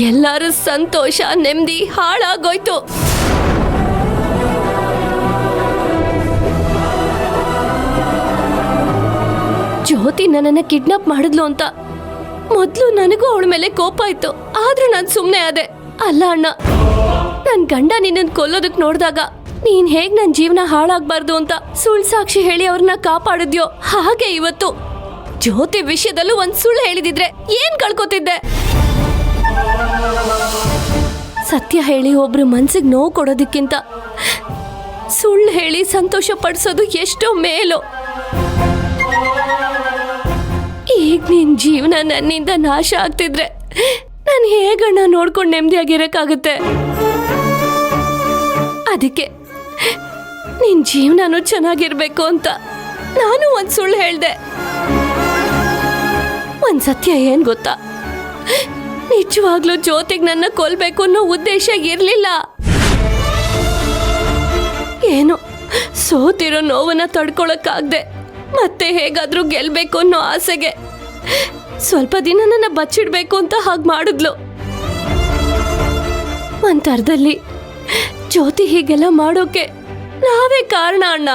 ಎಲ್ಲರ ಸಂತೋಷ ನೆಮ್ಮದಿ ಹಾಳಾಗೋಯ್ತು. ಜ್ಯೋತಿ ನನ್ನನ್ನ ಕಿಡ್ನಾಪ್ ಮಾಡಿದ್ಲು ಅಂತ ಮೊದ್ಲು ನನಗೂ ಅವಳ ಮೇಲೆ ಕೋಪ ಇತ್ತು. ಆದ್ರೂ ನಾನು ಸುಮ್ಮನೆ ಆದೆ. ಅಲ್ಲ ಅಣ್ಣ, ನನ್ ಗಂಡ ನಿನ್ನನ್ ಕೊಲ್ಲೋದಕ್ ನೋಡಿದಾಗ ನೀನ್ ಹೇಗ್ ನನ್ ಜೀವನ ಹಾಳಾಗ್ಬಾರ್ದು ಅಂತ ಸುಳ್ಳು ಸಾಕ್ಷಿ ಹೇಳಿ ಅವ್ರನ್ನ ಕಾಪಾಡಿದ್ಯೋ ಹಾಗೆ ಇವತ್ತು ಜ್ಯೋತಿ ವಿಷಯದಲ್ಲೂ ಒಂದ್ ಸುಳ್ಳು ಹೇಳಿದಿದ್ರೆ ಏನ್ ಕಳ್ಕೊತಿದ್ದೆ? ಸತ್ಯ ಹೇಳಿ ಒಬ್ರು ಮನ್ಸಿಗೆ ನೋವು ಕೊಡೋದಕ್ಕಿಂತ ಸುಳ್ಳು ಹೇಳಿ ಸಂತೋಷ ಪಡಿಸೋದು ಎಷ್ಟೋ ಮೇಲು. ಈಗ ನಿನ್ ಜೀವನ ನನ್ನಿಂದ ನಾಶ ಆಗ್ತಿದ್ರೆ ನಾನು ಹೇಗಣ್ಣ ನೋಡ್ಕೊಂಡು ನೆಮ್ಮದಿಯಾಗಿರಕ್ಕಾಗುತ್ತೆ? ಅದಕ್ಕೆ ನಿನ್ ಜೀವನನೂ ಚೆನ್ನಾಗಿರ್ಬೇಕು ಅಂತ ನಾನು ಒಂದ್ ಸುಳ್ಳು ಹೇಳ್ದೆ. ಒಂದ್ ಸತ್ಯ ಏನ್ ಗೊತ್ತಾ, ನಿಜವಾಗ್ಲೂ ಜ್ಯೋತಿಗ್ ನನ್ನ ಕೊಲ್ಬೇಕು ಅನ್ನೋ ಉದ್ದೇಶ ಇರ್ಲಿಲ್ಲ. ಏನೋ ಸೋತಿರೋ ನೋವನ್ನ ತಡ್ಕೊಳಕ್ಕಾಗ್ದೆ ಮತ್ತೆ ಹೇಗಾದ್ರೂ ಗೆಲ್ಬೇಕು ಅನ್ನೋ ಆಸೆಗೆ ಸ್ವಲ್ಪ ದಿನ ನನ್ನ ಬಚ್ಚಿಡ್ಬೇಕು ಅಂತ ಹಾಗೆ ಮಾಡಿದ್ಲು. ಒಂಥರದಲ್ಲಿ ಜ್ಯೋತಿ ಹೀಗೆಲ್ಲ ಮಾಡೋಕೆ ನಾವೇ ಕಾರಣ ಅಣ್ಣ.